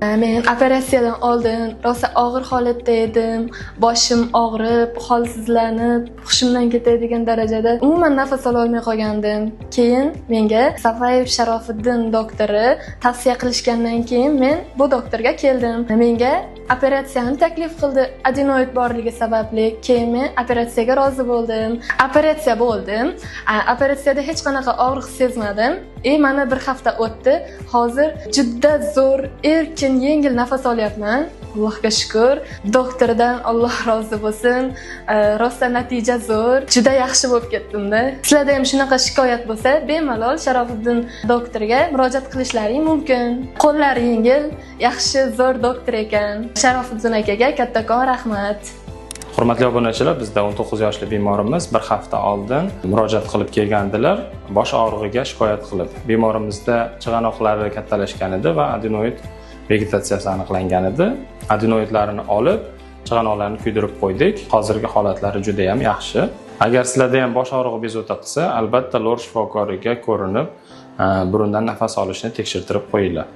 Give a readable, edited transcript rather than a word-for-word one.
Men operatsiyadan oldin rosa og'ir holatda edim. Boshim og'rib, holsizlanib, hushimdan ketadigan darajada umuman nafas ola olmay qolgandim. Keyin menga Safayev Sharofiddin doktori tavsiya qilishgandan keyin men bu doktorga keldim. Menga operatsiyani taklif qildi adenoid borligi sababli. Keyin men operatsiyaga rozi bo'ldim. Operatsiya bo'ldim. Operatsiyada hech qanaqa og'riq sezmadim. Mana bir hafta o'tdi. Hozir juda zo'r, erkin, yengil nafas olyapman. Allohga shukr. Doktordan Alloh rozi bo'lsin. Rosa natija zo'r. Juda yaxshi bo'lib ketdim-da. Sizlarda ham shunaqa shikoyat bo'lsa, bemalol Sharofiddin doktorga murojaat qilishlaring mumkin. Qo'llari yengil, yaxshi, zo'r doktor ekan. Sharofiddin akaga kattakon rahmat. Hurmatli obunachilar, bizda 19 yoshli bemorimiz bir hafta oldin murojaat qilib kelgandilar. Bosh og'rig'iga shikoyat qilib. Bemorimizda chig'anoqlari kattalashgan edi va adenoid vegetatsiyasi aniqlangan edi. Adenoidlarini olib, chig'anoqlarni kuydirib qo'ydik. Hozirgi holatlari juda ham yaxshi. Agar sizlarda ham bosh og'rig'i bezovta qilsa, albatta lor shifokoriga ko'rinib, burundan nafas olishni tekshirtirib qo'yinglar.